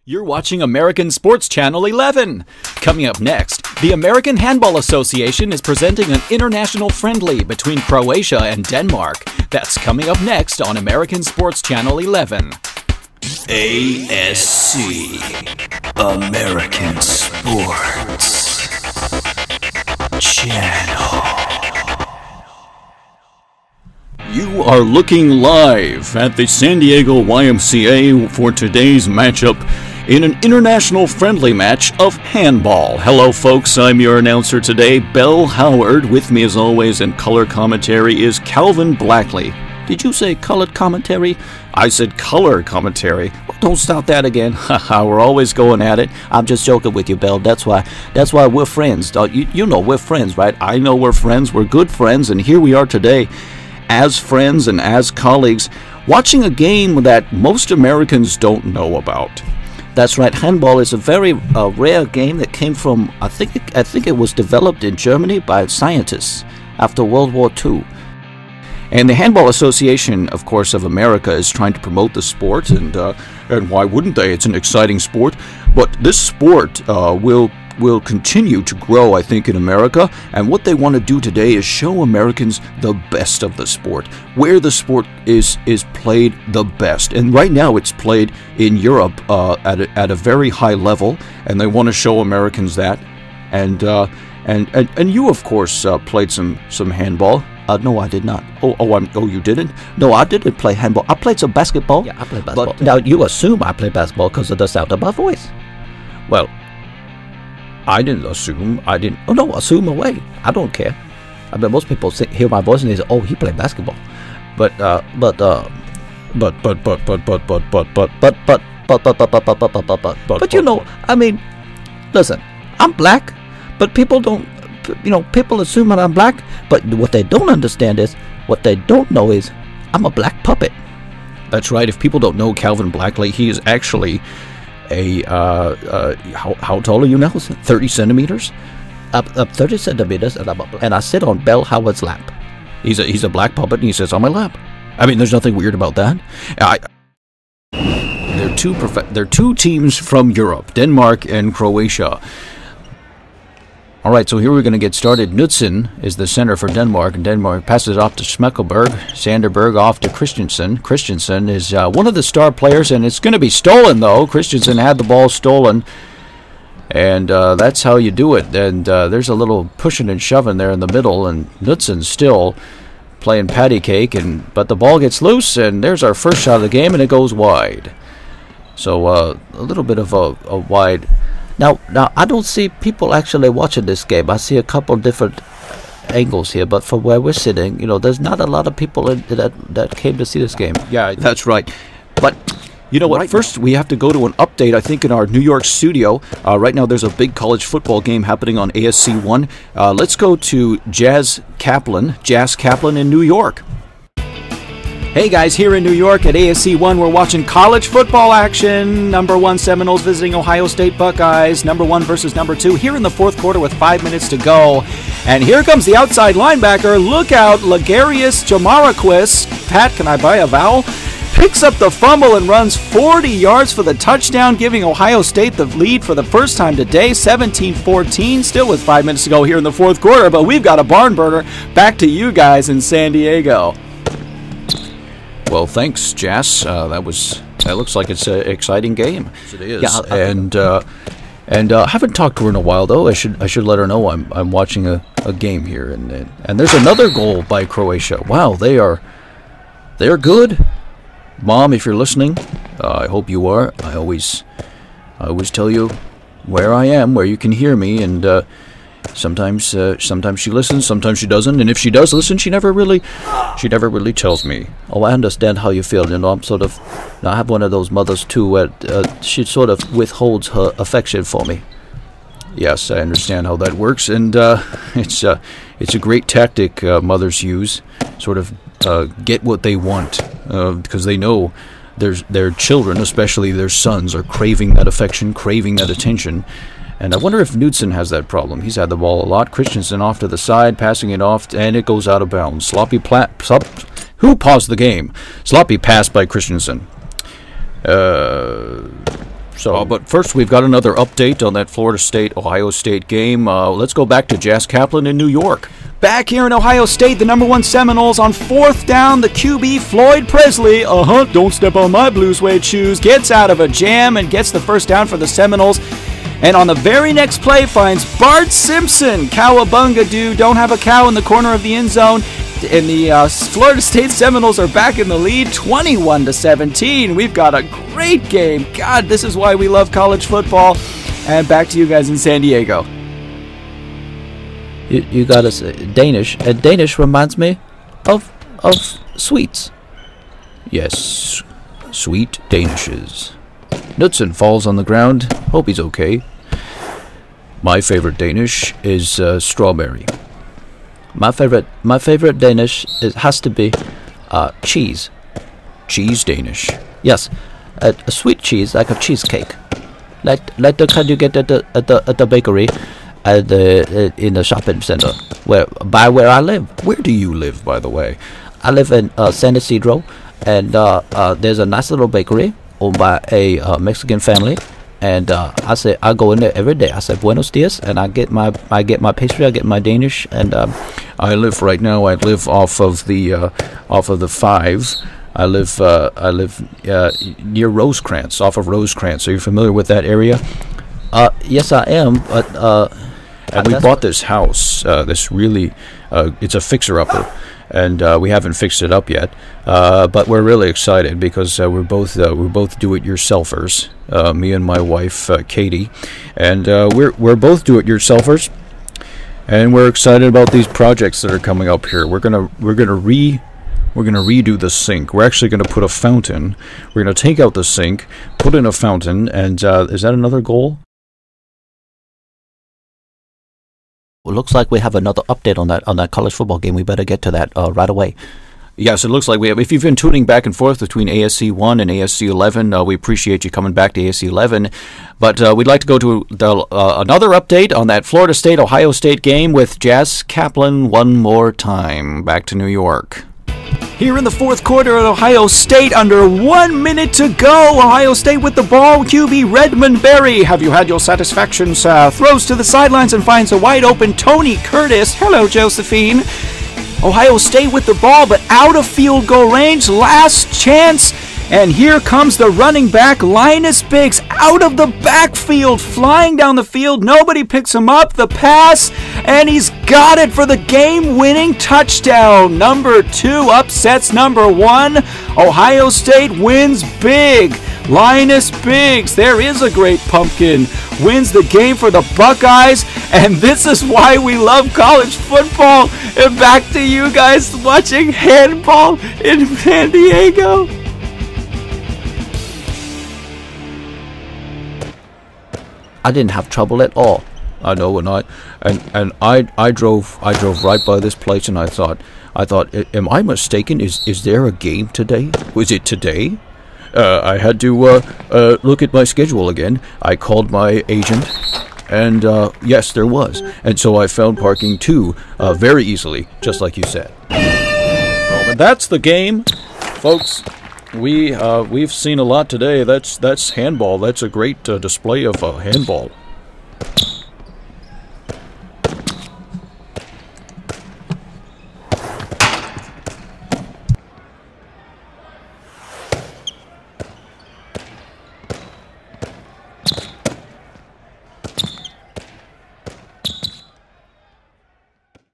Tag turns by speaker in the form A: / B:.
A: You're watching American Sports Channel 11. Coming up next, the American Handball Association is presenting an international friendly between Croatia and Denmark. That's coming up next on American Sports Channel 11.
B: ASC, American Sports Channel.
A: You are looking live at the San Diego YMCA for today's matchup in an international friendly match of handball. Hello folks, I'm your announcer today, Bell Howard. With me as always in color commentary is Calvin Blackley. Did you say colored commentary? I said color commentary. Well, don't stop that again. Haha, we're always going at it. I'm just joking with you, Bell. That's why we're friends. You know we're friends, right? I know we're friends. We're good friends, and here we are today as friends and as colleagues watching a game that most Americans don't know about. That's right, handball is a very rare game that came from, I think it was developed in Germany by scientists after World War II. And the Handball Association, of course, of America is trying to promote the sport, and why wouldn't they? It's an exciting sport. But this sport will continue to grow, I think, in America. And what they want to do today is show Americans the best of the sport, where the sport is played the best. And right now it's played in Europe at a very high level, and they want to show Americans that. And you, of course, played some handball. No, I did not. Oh, you didn't? No, I didn't play handball. I played some basketball.
C: Yeah, I played basketball. But now you assume I play basketball because of the sound of my voice.
A: Well, I didn't assume. I didn't.
C: Oh no, assume away. I don't care. I mean, most people hear my voice and they say, "Oh, he played basketball," but you know, I mean, listen, I'm black, but people don't. People assume that I'm black, but what they don't understand is, what they don't know is, I'm a black puppet.
A: That's right. If people don't know Calvin Blackley, he is actually how tall are you now? 30 centimeters?
C: Up 30 centimeters, and I sit on Bell Howard's lap.
A: He's a black puppet, and he sits on my lap. I mean, there's nothing weird about that. They're two teams from Europe, Denmark and Croatia. All right, so here we're going to get started. Knudsen is the center for Denmark, and Denmark passes it off to Smekkelberg. Sanderberg off to Christensen. Christensen is one of the star players, and it's going to be stolen, though. Christensen had the ball stolen, and that's how you do it. And there's a little pushing and shoving there in the middle, and Knudsen's still playing patty cake, but the ball gets loose, and there's our first shot of the game, and it goes wide. So a little bit of a wide.
C: Now, I don't see people actually watching this game. I see a couple different angles here, but from where we're sitting, there's not a lot of people that came to see this game.
A: Yeah, that's right. But you know what? Right First, we have to go to an update, I think, in our New York studio. Right now, there's a big college football game happening on ASC 1. Let's go to Jazz Kaplan in New York. Hey guys, here in New York at ASC 1, we're watching college football action. Number 1 Seminoles visiting Ohio State Buckeyes. Number 1 versus number 2 here in the fourth quarter with 5 minutes to go. And here comes the outside linebacker. Look out, Legarius Jamaraquis. Pat, can I buy a vowel? Picks up the fumble and runs 40 yards for the touchdown, giving Ohio State the lead for the first time today, 17-14, still with 5 minutes to go here in the fourth quarter. But we've got a barn burner. Back to you guys in San Diego. Well, thanks, Jas. That looks like it's an exciting game. It is. Yeah, and I haven't talked to her in a while, though. I should let her know I'm watching a game here, and there's another goal by Croatia. Wow, they're good. Mom, if you're listening, I hope you are. I always tell you where I am, where you can hear me, and sometimes she listens, sometimes she doesn't, and if she does listen, she never really tells me. Oh, I understand how you feel. I have one of those mothers too, where she sort of withholds her affection for me. Yes, I understand how that works, and it's a great tactic mothers use, sort of get what they want, because they know their children, especially their sons, are craving that affection, craving that attention. And I wonder if Knudsen has that problem. He's had the ball a lot. Christensen off to the side, passing it off, and it goes out of bounds. Who paused the game? Sloppy pass by Christensen. So, but first, we've got another update on that Florida State-Ohio State game. Let's go back to Jazz Kaplan in New York. Back here in Ohio State, the #1 Seminoles on 4th down. The QB, Floyd Presley, don't step on my blue suede shoes, gets out of a jam and gets the first down for the Seminoles. And on the very next play finds Bart Simpson. Cowabunga do. Don't have a cow in the corner of the end zone. And the Florida State Seminoles are back in the lead, 21-17. We've got a great game. God, this is why we love college football. And back to you guys in San Diego.
C: You got us Danish, and Danish reminds me of sweets.
A: Yes, sweet Danishes. Knudsen falls on the ground. Hope he's okay. My favorite Danish is strawberry.
C: My favorite Danish has to be cheese.
A: Cheese Danish.
C: Yes, a sweet cheese like a cheesecake, like the kind you get at the bakery, in the shopping center where I live.
A: Where do you live, by the way?
C: I live in San Isidro, and there's a nice little bakery owned by a Mexican family. And I go in there every day. I say buenos dias, and I get my pastry, I get my Danish, and
A: I live off of the 5. I live near Rosecrans, off of Rosecrans. Are you familiar with that area?
C: Yes, I am. But
A: and we bought this house. This really, it's a fixer-upper. And we haven't fixed it up yet, but we're really excited because we're both do-it-yourselfers. Me and my wife Katie, and we're both do-it-yourselfers, and we're excited about these projects that are coming up here. We're gonna redo the sink. We're actually gonna put a fountain. We're gonna take out the sink, put in a fountain, and is that another goal?
C: It looks like we have another update on that college football game. We better get to that right away.
A: Yes, it looks like we have. If you've been tuning back and forth between ASC 1 and ASC 11, we appreciate you coming back to ASC 11. But we'd like to go to another update on that Florida State-Ohio State game with Jazz Kaplan one more time. Back to New York. Here in the 4th quarter at Ohio State, under 1 minute to go. Ohio State with the ball. QB Redmond Berry. Have you had your satisfaction, sir? Throws to the sidelines and finds a wide open Tony Curtis. Hello, Josephine. Ohio State with the ball, but out of field goal range. Last chance. And here comes the running back, Linus Biggs, out of the backfield, flying down the field. Nobody picks him up. The pass, and he's got it for the game-winning touchdown. Number 2 upsets number 1. Ohio State wins big. Linus Biggs, there is a great pumpkin, wins the game for the Buckeyes, and this is why we love college football. And back to you guys watching Handball in San Diego.
C: I didn't have trouble at all.
A: I know, and I drove right by this place, and I thought, am I mistaken? Is there a game today? Was it today? I had to look at my schedule again. I called my agent, and yes, there was, and so I found parking too, very easily, just like you said. Well, and that's the game, folks. We've seen a lot today. That's handball. That's a great display of handball.